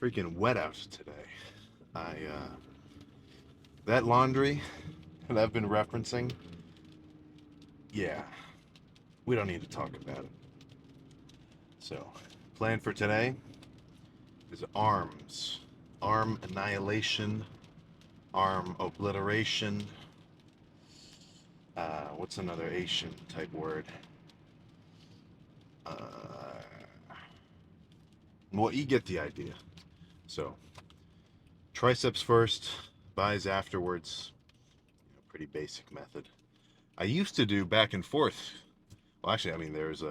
freaking wet out today. I that laundry that I've been referencing, yeah, we don't need to talk about it. So, plan for today is arms, arm annihilation, arm obliteration. What's another Asian type word? Uh, well, you get the idea. So, triceps first, buys afterwards. Pretty basic method. I used to do back and forth. Well, actually, I mean, there was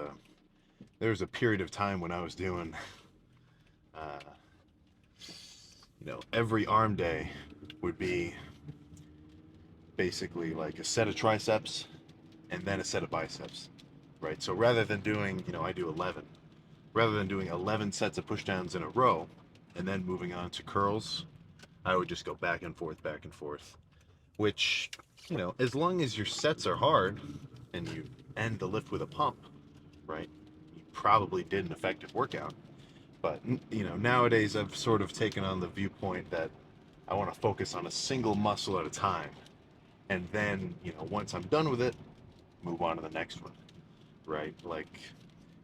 a period of time when I was doing, uh, every arm day would be basically like a set of triceps and then a set of biceps, right? So rather than doing, I do 11. Rather than doing 11 sets of pushdowns in a row and then moving on to curls, I would just go back and forth, which, as long as your sets are hard and you end the lift with a pump, right? You probably did an effective workout. But, nowadays I've sort of taken on the viewpoint that I want to focus on a single muscle at a time. And then, once I'm done with it, move on to the next one, right? Like,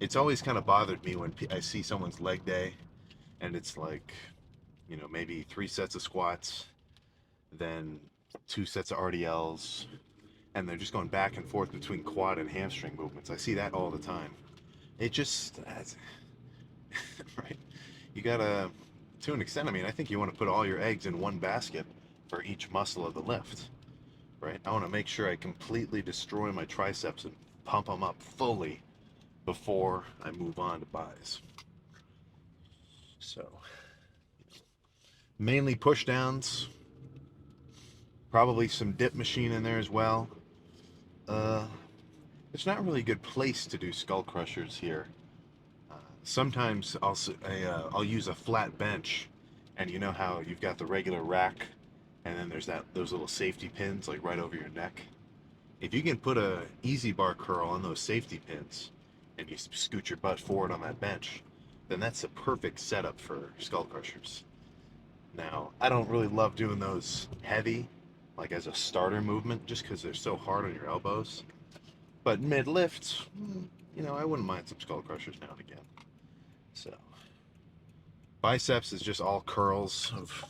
it's always kind of bothered me when I see someone's leg day and it's like, maybe 3 sets of squats, then 2 sets of RDLs, and they're just going back and forth between quad and hamstring movements. I see that all the time. It just, right? You gotta, to an extent, I mean, I think you want to put all your eggs in one basket for each muscle of the lift, right? I want to make sure I completely destroy my triceps and pump them up fully before I move on to buys. So, mainly push downs, probably some dip machine in there as well. Uh, it's not really a good place to do skull crushers here. Sometimes I'll use a flat bench, and you know how you've got the regular rack, and then there's those little safety pins like right over your neck. If you can put a easy bar curl on those safety pins, and you scoot your butt forward on that bench, then that's a perfect setup for skull crushers. Now, I don't really love doing those heavy, like as a starter movement, just because they're so hard on your elbows. But mid lift, I wouldn't mind some skull crushers now and again. So, biceps is just all curls of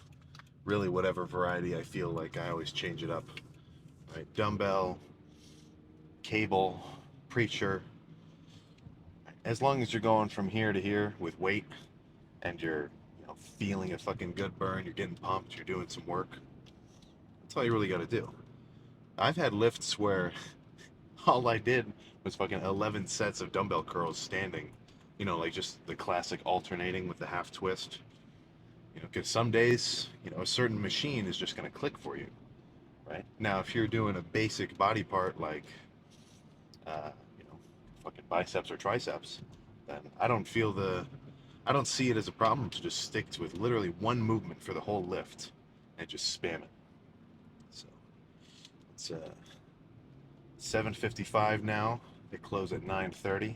really whatever variety I feel like. I always change it up. Right? Dumbbell, cable, preacher. As long as you're going from here to here with weight and you're feeling a fucking good burn, you're getting pumped, you're doing some work. That's all you really got to do. I've had lifts where all I did was fucking 11 sets of dumbbell curls standing. Like just the classic alternating with the half twist. Because some days, a certain machine is just going to click for you, right? Now, if you're doing a basic body part like, uh, you know, fucking biceps or triceps, then I don't see it as a problem to just stick with literally one movement for the whole lift and just spam it. So it's 7:55 now. They close at 9:30.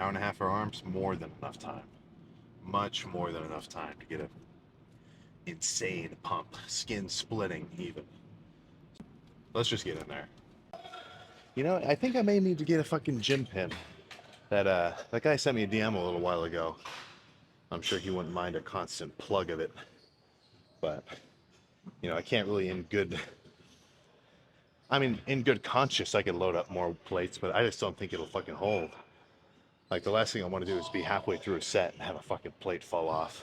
Hour and a half for arms, more than enough time. Much more than enough time to get a insane pump, skin splitting even. Let's just get in there. I think I may need to get a fucking gym pin. That guy sent me a DM a little while ago. I'm sure he wouldn't mind a constant plug of it. But I can't really in good conscience I could load up more plates, but I just don't think it'll fucking hold. Like the last thing I want to do is be halfway through a set and have a fucking plate fall off.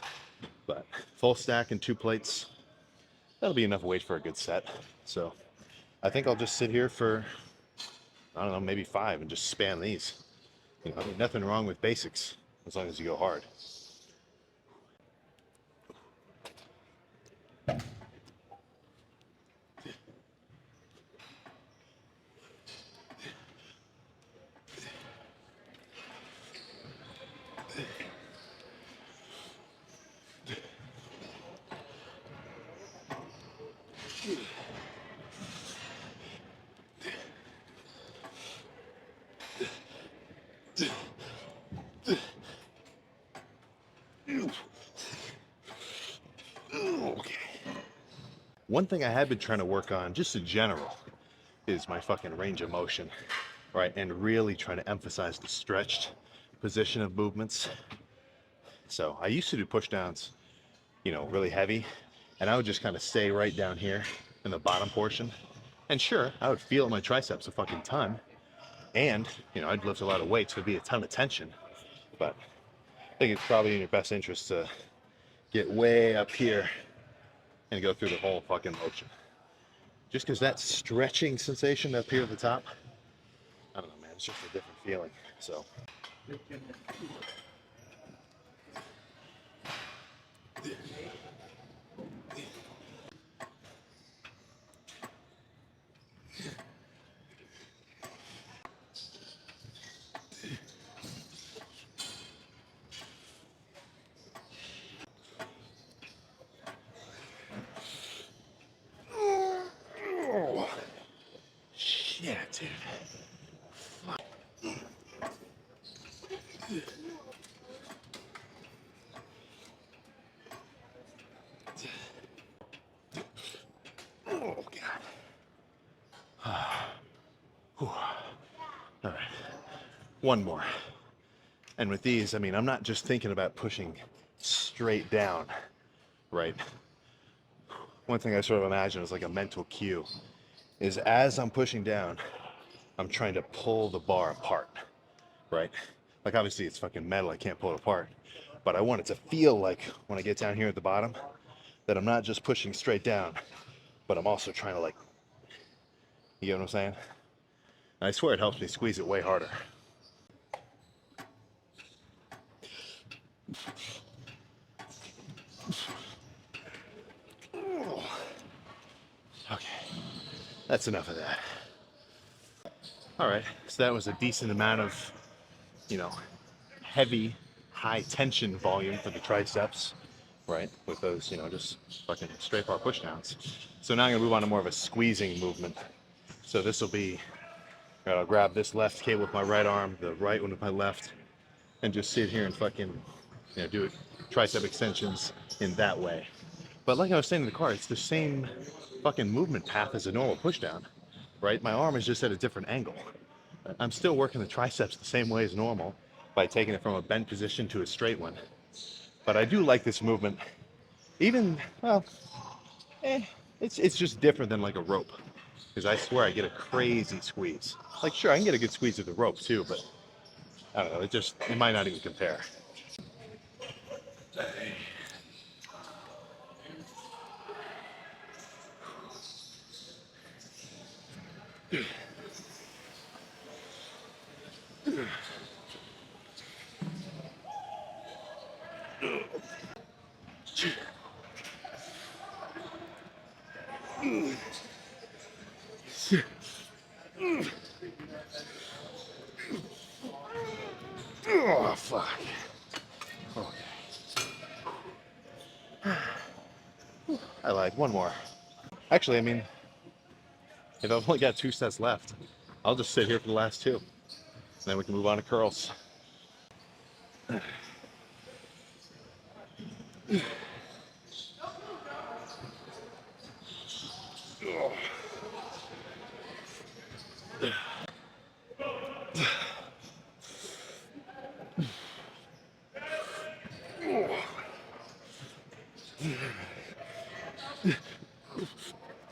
But full stack and 2 plates, that'll be enough weight for a good set. So I think I'll just sit here for, I don't know, maybe 5 and just spam these. Nothing wrong with basics as long as you go hard. One thing I have been trying to work on, just in general, is my fucking range of motion, right? And really trying to emphasize the stretched position of movements. So I used to do push downs, really heavy, and I would just kind of stay right down here in the bottom portion. And sure, I would feel my triceps a fucking ton, and I'd lift a lot of weights, so it'd be a ton of tension. But I think it's probably in your best interest to get way up here and go through the whole fucking motion. Just because that stretching sensation up here at the top, I don't know, man, it's just a different feeling. So. Oh, shit, dude. Oh, God. All right. One more. And with these, I mean, I'm not just thinking about pushing straight down, right? One thing I sort of imagine is like a mental cue is as I'm pushing down, I'm trying to pull the bar apart, right? Like obviously it's fucking metal, I can't pull it apart. But I want it to feel like when I get down here at the bottom, that I'm not just pushing straight down, but I'm also trying to like, you get what I'm saying? And I swear it helps me squeeze it way harder. Okay, that's enough of that. All right, so that was a decent amount of, heavy, high tension volume for the triceps, right? With those, just fucking straight bar push downs. So now I'm gonna move on to more of a squeezing movement. So this will be, right, I'll grab this left cable with my right arm, the right one with my left, and just sit here and fucking, do tricep extensions in that way. But like I was saying in the car, it's the same fucking movement path as a normal push down, right? My arm is just at a different angle. I'm still working the triceps the same way as normal by taking it from a bent position to a straight one. But I do like this movement. Even, well, it's just different than like a rope. Because I swear I get a crazy squeeze. Like, sure, I can get a good squeeze with the rope too, but I don't know, it might not even compare. Oh, fuck. Okay. I like one more. Actually, I mean, if I've only got 2 sets left, I'll just sit here for the last 2. And then we can move on to curls.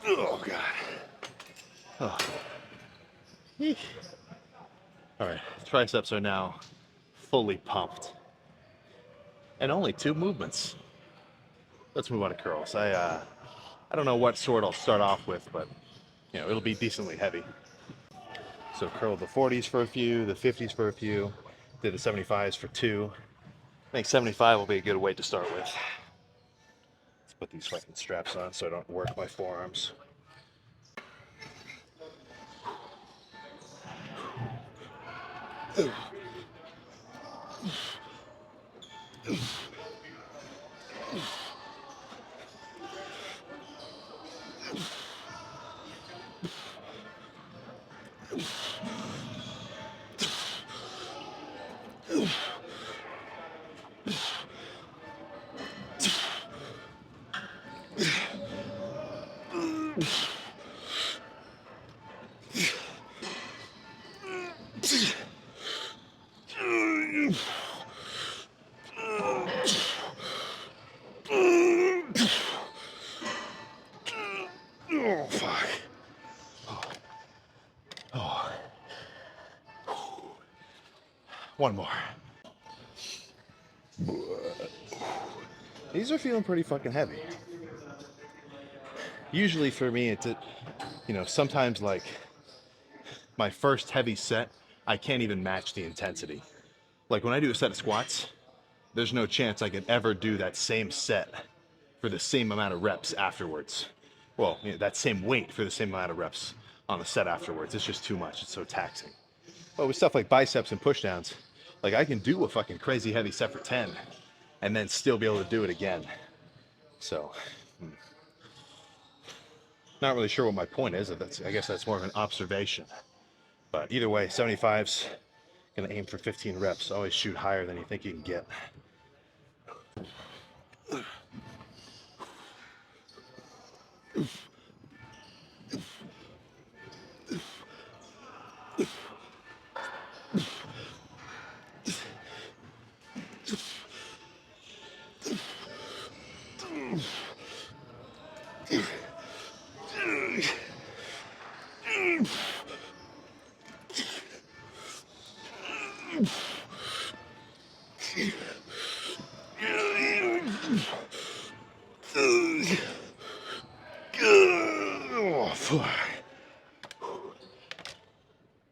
Oh, God. Oh. All right, triceps are now fully pumped. And only 2 movements. Let's move on to curls. I don't know what sort I'll start off with, but it'll be decently heavy. So curled the 40s for a few, the 50s for a few, did the 75s for 2. I think 75 will be a good weight to start with. Let's put these fucking straps on so I don't work my forearms. One more. These are feeling pretty fucking heavy. Usually for me, sometimes like my first heavy set, I can't even match the intensity. Like when I do a set of squats, there's no chance I could ever do that same set for the same amount of reps afterwards. Well, that same weight for the same amount of reps on the set afterwards. It's just too much. It's so taxing. But with stuff like biceps and pushdowns, like I can do a fucking crazy heavy set for 10 and then still be able to do it again. So, not really sure what my point is. I guess that's more of an observation. But either way, 75's gonna aim for 15 reps. Always shoot higher than you think you can get.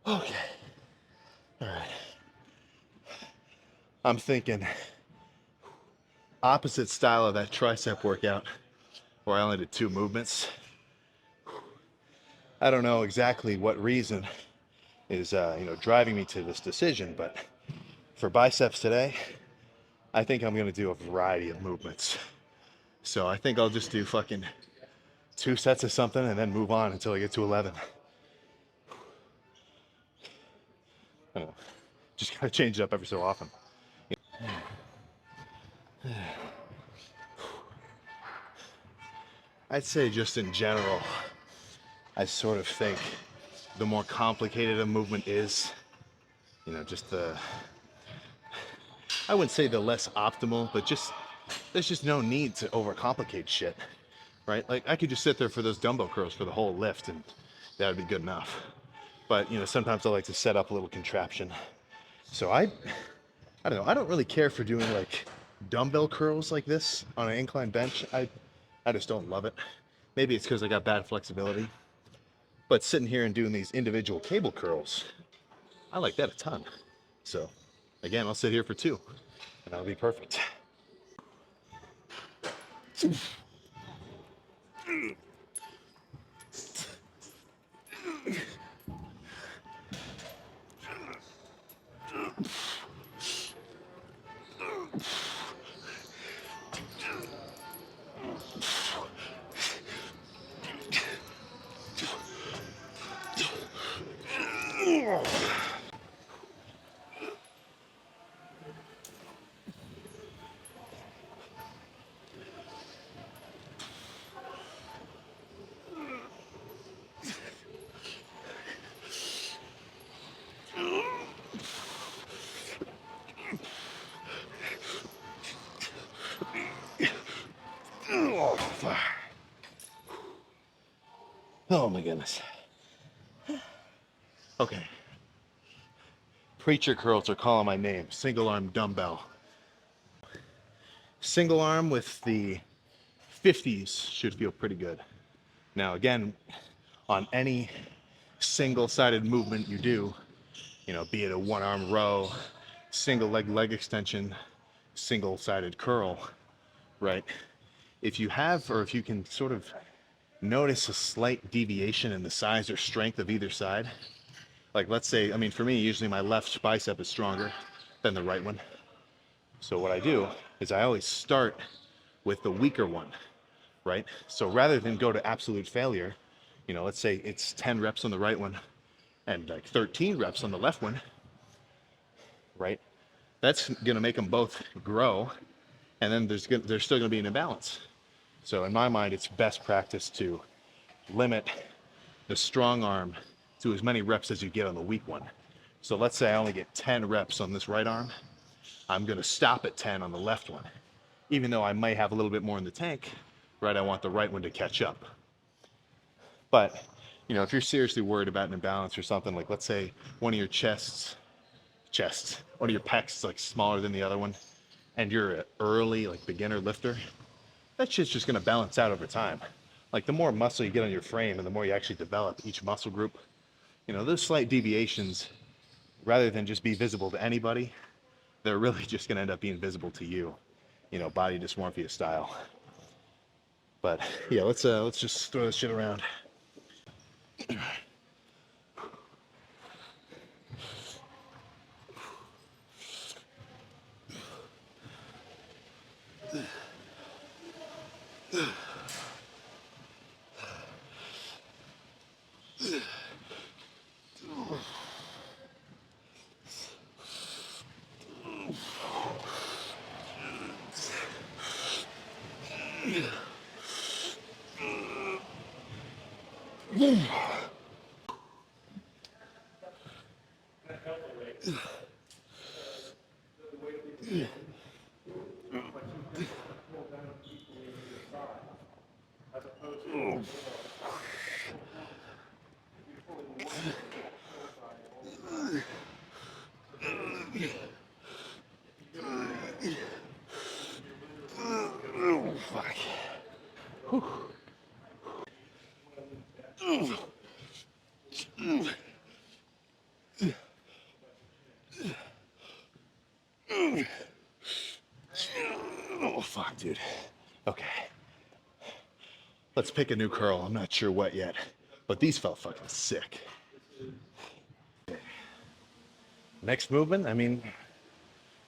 Okay. All right. I'm thinking opposite style of that tricep workout where I only did 2 movements. I don't know exactly what reason is driving me to this decision, but for biceps today, I think I'm gonna do a variety of movements. So I think I'll just do fucking 2 sets of something and then move on until I get to 11. I don't know. Just gotta change it up every so often. I'd say just in general, I sort of think the more complicated a movement is, I wouldn't say the less optimal, but there's just no need to overcomplicate shit, right? Like I could just sit there for those dumbbell curls for the whole lift and that would be good enough. But sometimes I like to set up a little contraption. So I don't know, I don't really care for doing like dumbbell curls like this on an incline bench. I just don't love it. Maybe it's because I got bad flexibility. But sitting here and doing these individual cable curls, I like that a ton. So again, I'll sit here for 2 and that'll be perfect. Oh my goodness. Okay. Preacher curls are calling my name. Single arm dumbbell. Single arm with the 50s should feel pretty good. Now again, on any single-sided movement you do, be it a 1-arm row, single leg extension, single-sided curl, right? If you can sort of notice a slight deviation in the size or strength of either side, like let's say, for me, usually my left bicep is stronger than the right one. So what I do is I always start with the weaker one, right? So rather than go to absolute failure, let's say it's 10 reps on the right one and like 13 reps on the left one, right? That's gonna make them both grow, and then there's still gonna be an imbalance. So in my mind, it's best practice to limit the strong arm to as many reps as you get on the weak one. So let's say I only get 10 reps on this right arm. I'm gonna stop at 10 on the left one. Even though I might have a little bit more in the tank, right? I want the right one to catch up. But, if you're seriously worried about an imbalance or something, like let's say one of your chests chest, one of your pecs is like smaller than the other one, and you're an early like beginner lifter, that shit's just gonna balance out over time. Like the more muscle you get on your frame and the more you actually develop each muscle group, those slight deviations, rather than just be visible to anybody, they're really just gonna end up being visible to you, body dysmorphia style. But yeah, let's just throw this shit around. Fuck. Oh, fuck, dude. Okay. Let's pick a new curl. I'm not sure what yet, but these felt fucking sick. Next movement, I mean,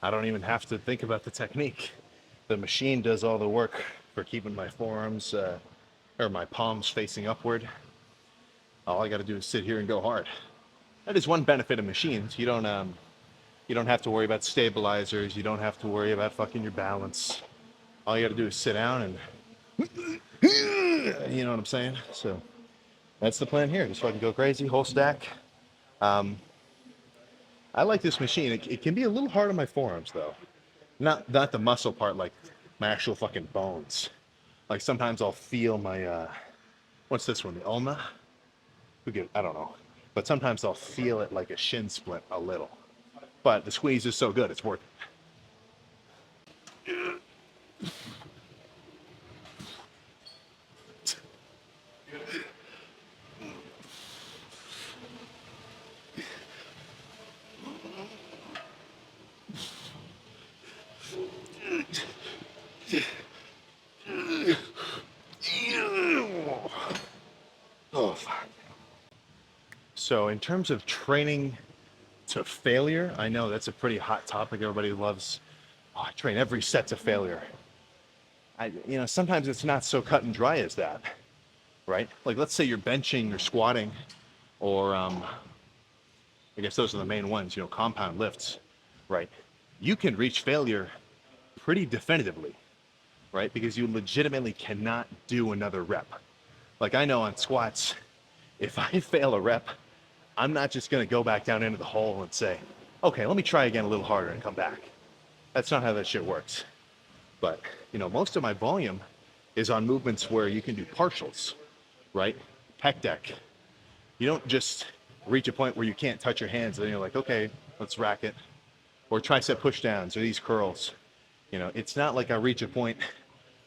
I don't even have to think about the technique. The machine does all the work for keeping my forearms or my palms facing upward. All I got to do is sit here and go hard. That is one benefit of machines. You don't have to worry about stabilizers. You don't have to worry about fucking your balance. All you got to do is sit down and, you know what I'm saying? So that's the plan here. Just fucking go crazy, whole stack. I like this machine. It can be a little hard on my forearms though. Not the muscle part, like my actual fucking bones. Like sometimes I'll feel my what's this one? The ulna? I don't know. But sometimes I'll feel it like a shin splint a little. But the squeeze is so good, it's worth it. Oh, fuck. So in terms of training to failure, I know that's a pretty hot topic. Everybody loves, I train every set to failure. Sometimes it's not so cut and dry as that, right? Like let's say you're benching or squatting, or I guess those are the main ones, compound lifts, right? You can reach failure pretty definitively, right? Because you legitimately cannot do another rep. Like I know on squats, if I fail a rep, I'm not just gonna go back down into the hole and say, okay, let me try again a little harder and come back. That's not how that shit works. But, most of my volume is on movements where you can do partials, right? Pec deck. You don't just reach a point where you can't touch your hands and then you're like, okay, let's rack it. Or tricep push downs or these curls. It's not like I reach a point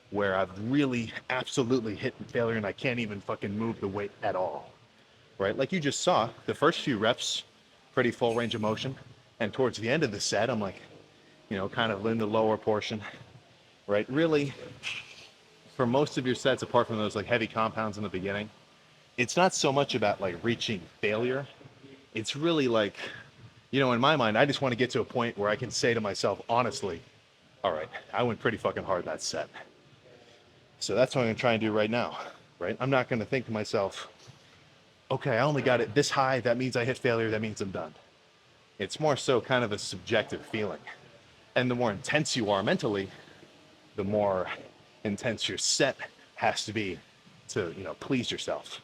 where I've really absolutely hit failure and I can't even fucking move the weight at all, right? Like you just saw, the first few reps, pretty full range of motion. And towards the end of the set, I'm like, kind of in the lower portion, right? Really, for most of your sets, apart from those like heavy compounds in the beginning, it's not so much about like reaching failure. It's really like, in my mind, I just want to get to a point where I can say to myself, honestly, all right, I went pretty fucking hard that set. So that's what I'm gonna try and do right now, right? I'm not gonna think to myself, okay, I only got it this high, that means I hit failure, that means I'm done. It's more so kind of a subjective feeling. And the more intense you are mentally, the more intense your set has to be to, please yourself.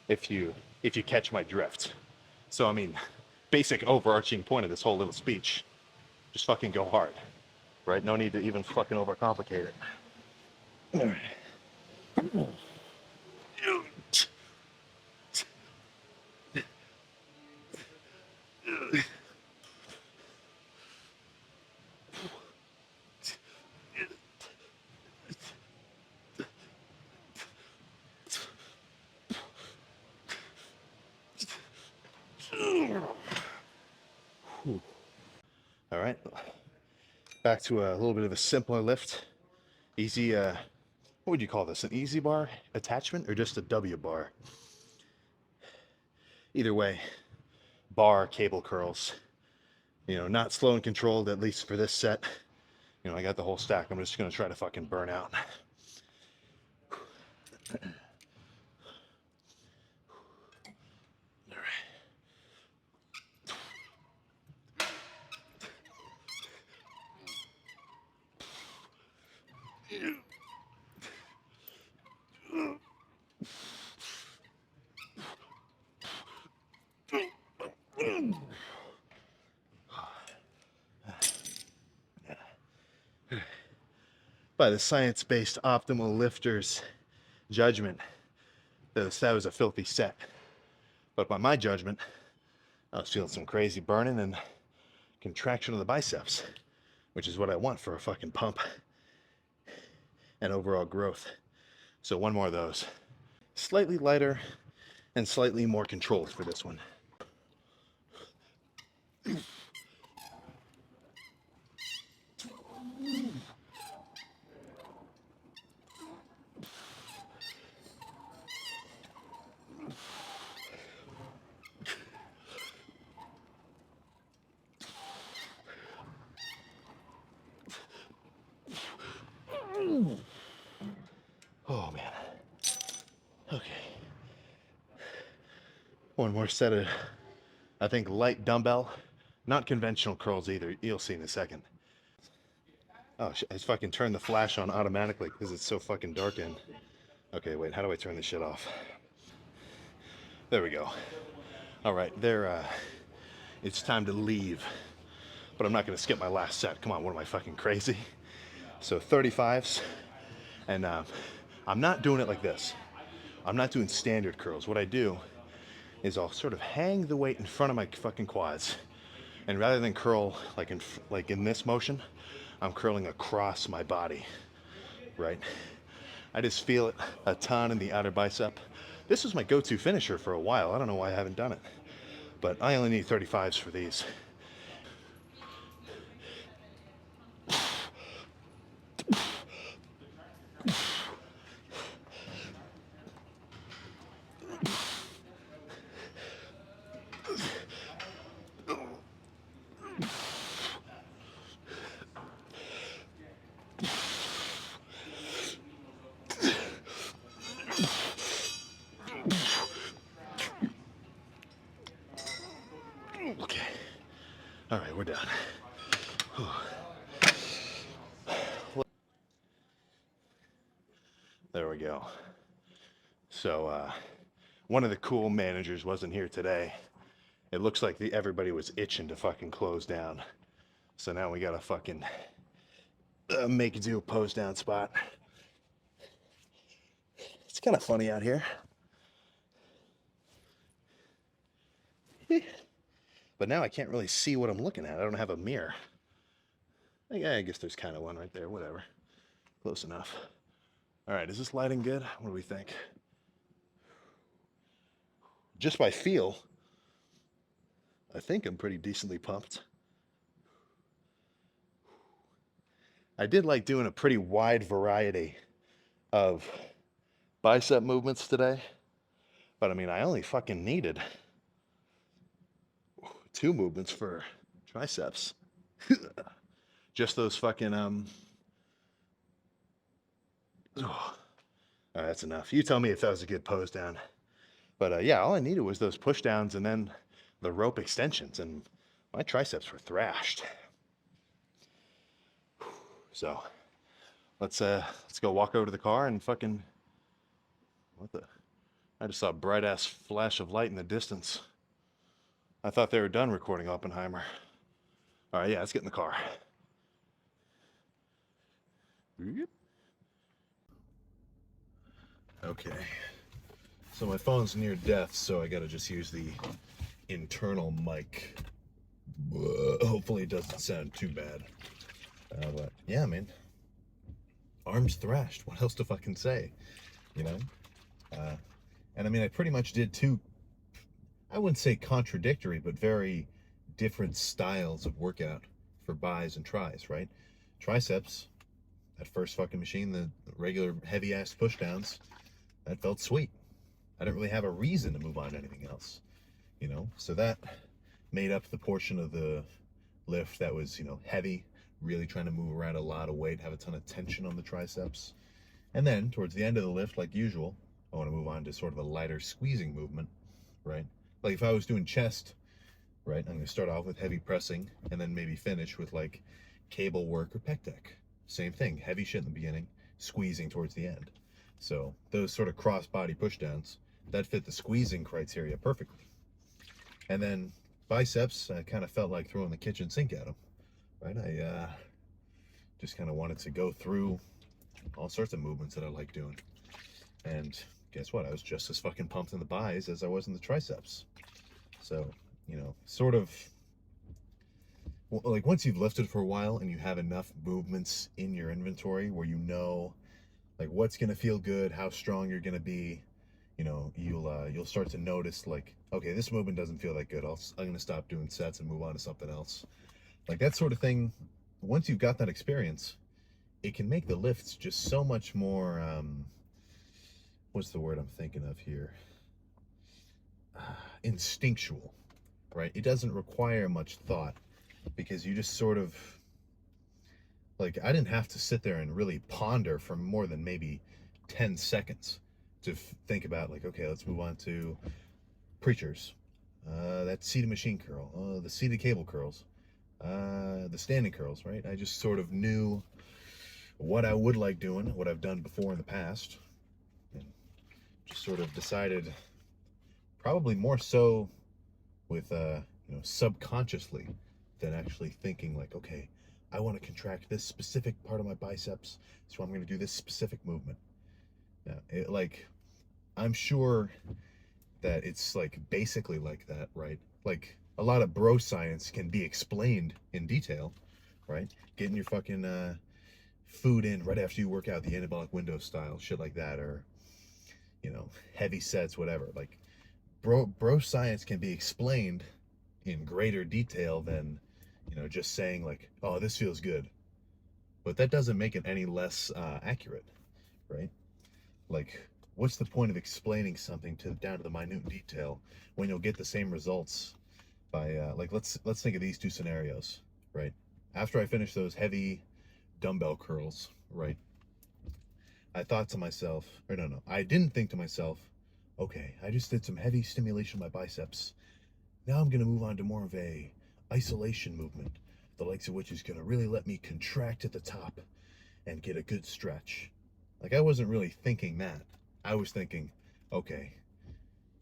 If you catch my drift. So I mean, basic overarching point of this whole little speech, just fucking go hard, right? No need to even fucking overcomplicate it. All right. Back to a little bit of a simpler lift. Easy, what would you call this? An easy bar attachment or just a W bar? Either way, bar cable curls. You know, not slow and controlled, at least for this set. You know, I got the whole stack. I'm just gonna try to fucking burn out. By the science-based optimal lifters judgment, that was a filthy set. But by my judgment, I was feeling some crazy burning and contraction of the biceps, which is what I want for a fucking pump and overall growth. So one more of those. Slightly lighter and slightly more controlled for this one. Oh man. Okay. One more set of, I think, light dumbbell. Not conventional curls either. You'll see in a second. Oh, I just fucking turned the flash on automatically because it's so fucking dark in. Okay, wait, how do I turn this shit off? There we go. All right, it's time to leave. But I'm not gonna skip my last set. Come on, what am I, fucking crazy? So 35s, and I'm not doing it like this. I'm not doing standard curls. What I do is I'll sort of hang the weight in front of my fucking quads, and rather than curl like in this motion, I'm curling across my body, right? I just feel it a ton in the outer bicep. This was my go-to finisher for a while. I don't know why I haven't done it, but I only need 35s for these. Okay. All right, we're done. There we go. So, one of the cool managers wasn't here today. It looks like everybody was itching to fucking close down. So now we got a fucking make do pose down spot. It's kind of funny out here. But now I can't really see what I'm looking at. I don't have a mirror. I guess there's kind of one right there. Whatever. Close enough. All right, is this lighting good? What do we think? Just by feel, I think I'm pretty decently pumped. I did like doing a pretty wide variety of bicep movements today. But I mean, I only fucking needed 2 movements for triceps. Just those fucking oh. All right, that's enough. You tell me if that was a good pose down. But yeah, all I needed was those push downs and then the rope extensions, and my triceps were thrashed. So let's go walk over to the car and fucking, what the? I just saw a bright ass flash of light in the distance. I thought they were done recording Oppenheimer. All right, yeah, let's get in the car. Okay. So my phone's near death, so I gotta just use the internal mic. Hopefully it doesn't sound too bad. But yeah, man. Arms thrashed. What else to fucking say? You know? And I mean, I pretty much did 2, I wouldn't say contradictory, but very different styles of workout for bis and tris, right? triceps, that first fucking machine, the regular heavy ass push downs, that felt sweet. I didn't really have a reason to move on to anything else, you know? So that made up the portion of the lift that was, you know, heavy, really trying to move around a lot of weight, have a ton of tension on the triceps. And then towards the end of the lift, like usual, I want to move on to sort of a lighter squeezing movement, right? Like if I was doing chest, right, I'm going to start off with heavy pressing and then maybe finish with like cable work or pec deck. Same thing, heavy shit in the beginning, squeezing towards the end. So those sort of cross body push downs, that fit the squeezing criteria perfectly. And then biceps, I kind of felt like throwing the kitchen sink at them, right? I just kind of wanted to go through all sorts of movements that I like doing. And guess what? I was just as fucking pumped in the bis as I was in the triceps. So, you know, sort of, like once you've lifted for a while and you have enough movements in your inventory where you know like what's going to feel good, how strong you're going to be, you know, you'll start to notice like, okay, this movement doesn't feel that good. I'm going to stop doing sets and move on to something else. Like that sort of thing. Once you've got that experience, it can make the lifts just so much more, what's the word I'm thinking of here? Instinctual, right? It doesn't require much thought because you just sort of, like, I didn't have to sit there and really ponder for more than maybe 10 seconds to think about, like, okay, let's move on to preachers. That seated machine curl, the seated cable curls, the standing curls, right? I just sort of knew what I would like doing, what I've done before in the past, and just sort of decided, probably more so with, you know, subconsciously than actually thinking like, okay, I want to contract this specific part of my biceps, so I'm going to do this specific movement. Yeah, like, I'm sure that it's like basically like that, right? Like a lot of bro science can be explained in detail, right? Getting your fucking food in right after you work out, the anabolic window style, shit like that, or, you know, heavy sets, whatever. Like bro science can be explained in greater detail than, you know, just saying like, oh, this feels good. But that doesn't make it any less accurate, right? Like, what's the point of explaining something down to the minute detail when you'll get the same results by like let's think of these two scenarios, right? After I finish those heavy dumbbell curls, right? I thought to myself, or no, I didn't think to myself, okay, I just did some heavy stimulation of my biceps. Now I'm gonna move on to more of a isolation movement, the likes of which is gonna really let me contract at the top and get a good stretch. Like, I wasn't really thinking that. I was thinking, okay,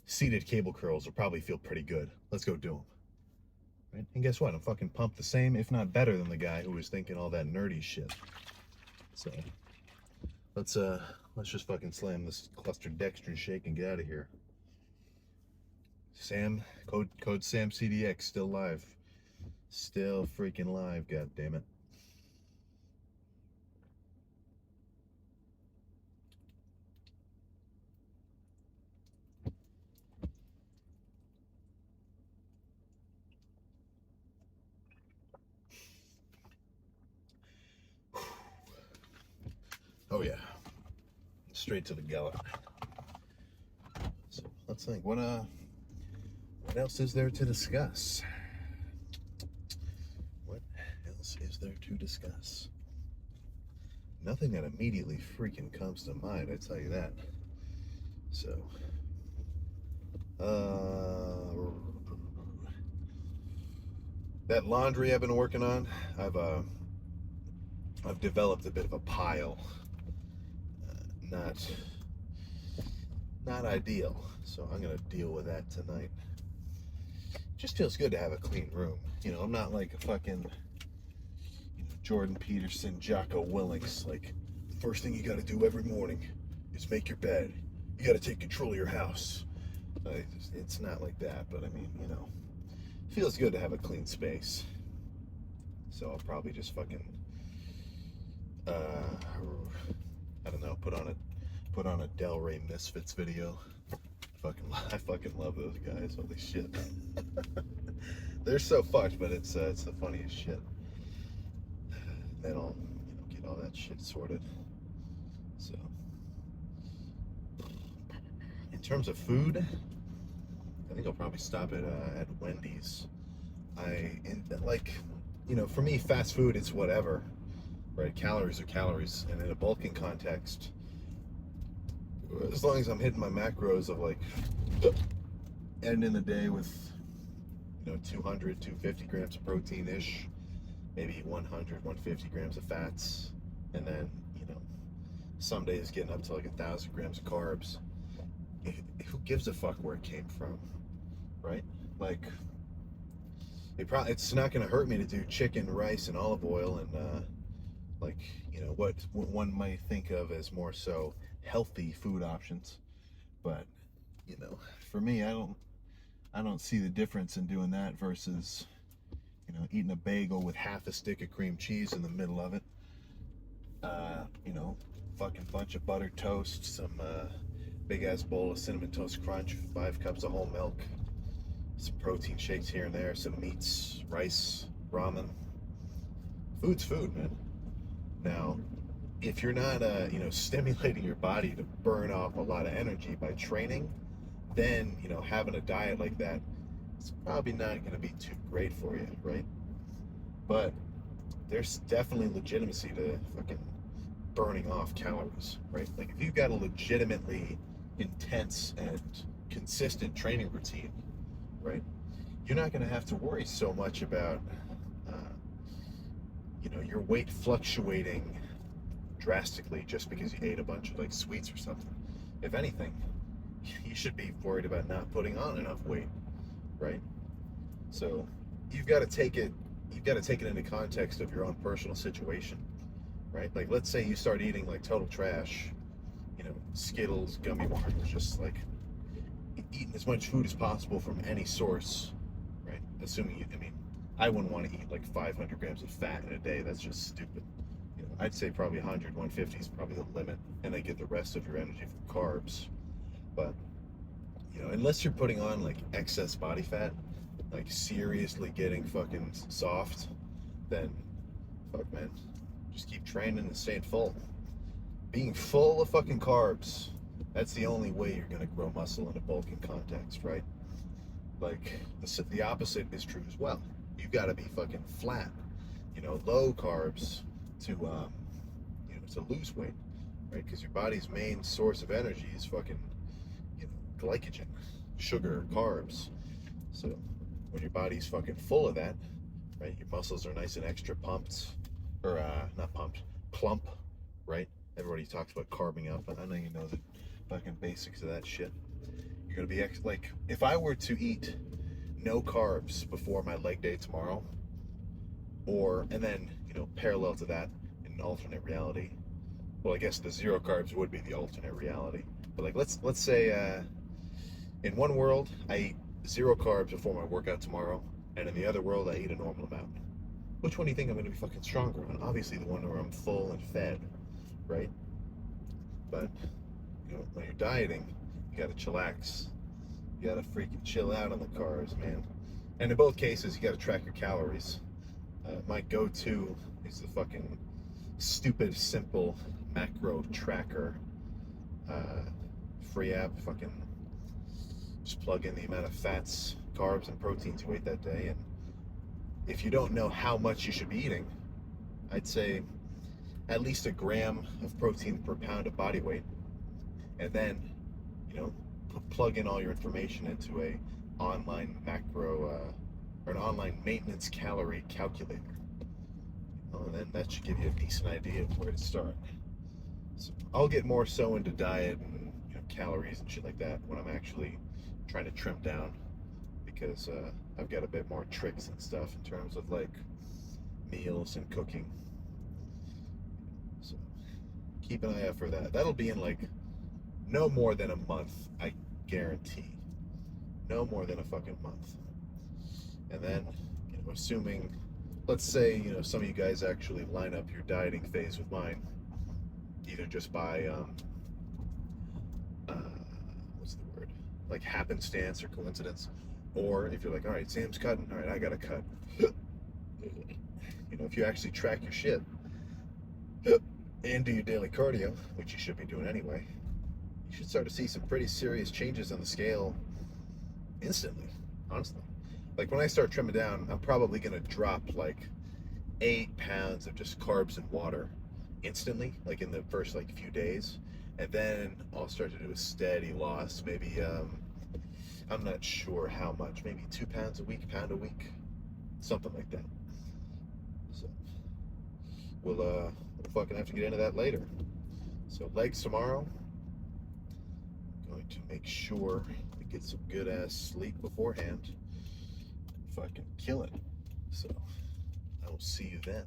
seated cable curls will probably feel pretty good. Let's go do them. Right? And guess what? I'm fucking pumped the same, if not better than the guy who was thinking all that nerdy shit. So let's just fucking slam this cluster dextrin shake and get out of here. Sam, code Sam CDX, still live. Still freaking live, god damn it. Oh yeah, straight to the gullet. So let's think. What else is there to discuss? What else is there to discuss? Nothing that immediately freaking comes to mind, I tell you that. So, that laundry I've been working on, I've developed a bit of a pile. Not ideal. So I'm gonna deal with that tonight. Just feels good to have a clean room. You know, I'm not like a fucking, you know, Jordan Peterson, Jocko Willings. Like, the first thing you got to do every morning is make your bed. You got to take control of your house. It's not like that, but I mean, you know, it feels good to have a clean space. So I'll probably just fucking, I don't know, put on a Del Rey Misfits video. I fucking love those guys. Holy shit. They're so fucked, but it's the funniest shit. Then I'll get all that shit sorted. So, in terms of food, I think I'll probably stop at Wendy's. For me, fast food, it's whatever, right? Calories are calories, and in a bulking context, as long as I'm hitting my macros of like ending the day with 200, 250 grams of protein ish, maybe 100, 150 grams of fats, and then some days getting up to like 1,000 grams of carbs. Who gives a fuck where it came from, right? Like, it's not going to hurt me to do chicken, rice, and olive oil, and what one might think of as more so healthy food options. But for me, I don't see the difference in doing that versus eating a bagel with half a stick of cream cheese in the middle of it. Fucking bunch of buttered toast, some big ass bowl of cinnamon toast crunch, 5 cups of whole milk, some protein shakes here and there, some meats, rice, ramen. Food's food, man. Now, if you're not stimulating your body to burn off a lot of energy by training, then having a diet like that, it's probably not going to be too great for you, right? But there's definitely legitimacy to fucking burning off calories, right? Like, if you've got a legitimately intense and consistent training routine, right, you're not going to have to worry so much about your weight fluctuating drastically just because you ate a bunch of like sweets or something. If anything, you should be worried about not putting on enough weight, right? So you've got to take it into context of your own personal situation, right? Like, let's say you start eating like total trash, Skittles, gummy worms, just like eating as much food as possible from any source, right? I wouldn't want to eat like 500 grams of fat in a day. That's just stupid. I'd say probably 100, 150 is probably the limit, and then get the rest of your energy from carbs. But unless you're putting on like excess body fat, like seriously getting fucking soft, then fuck, man, just keep training and staying full. Being full of fucking carbs, that's the only way you're gonna grow muscle in a bulking context, right? Like, the opposite is true as well. You've got to be fucking flat, low carbs to lose weight, right? Because your body's main source of energy is fucking glycogen, sugar, carbs. So when your body's fucking full of that, right, your muscles are nice and extra pumped, or not pumped, plump, right? Everybody talks about carving up, and I know you know the fucking basics of that shit. You're gonna be like, if I were to eat no carbs before my leg day tomorrow, and then parallel to that, in an alternate reality, well, I guess the zero carbs would be the alternate reality. But like, let's say in one world I eat 0 carbs before my workout tomorrow, and in the other world I eat a normal amount. Which one do you think I'm going to be fucking stronger on? Obviously the one where I'm full and fed, right? But when you're dieting, you gotta chillax. You gotta freaking chill out on the carbs, man. And in both cases, you gotta track your calories. My go-to is the fucking stupid, simple macro tracker. Free app, fucking just plug in the amount of fats, carbs, and proteins you ate that day. And if you don't know how much you should be eating, I'd say at least 1 gram of protein per pound of body weight. And then, plug in all your information into a online macro or an online maintenance calorie calculator. And then that should give you a decent idea of where to start. So I'll get more so into diet and calories and shit like that when I'm actually trying to trim down, because I've got a bit more tricks and stuff in terms of like meals and cooking. So keep an eye out for that. That'll be in like no more than a month, I guarantee. No more than a fucking month. And then, assuming, let's say, some of you guys actually line up your dieting phase with mine, either just by, what's the word? Like happenstance or coincidence. Or if you're like, all right, Sam's cutting, all right, I gotta cut. If you actually track your shit, and do your daily cardio, which you should be doing anyway, you should start to see some pretty serious changes on the scale instantly, honestly. Like when I start trimming down, I'm probably going to drop like 8 pounds of just carbs and water instantly, like in the first like few days. And then I'll start to do a steady loss, maybe I'm not sure how much, maybe 2 pounds a week, pound a week, something like that. So we'll fucking have to get into that later. So legs tomorrow. I'm going to make sure I get some good ass sleep beforehand. Fucking kill it. So I will see you then.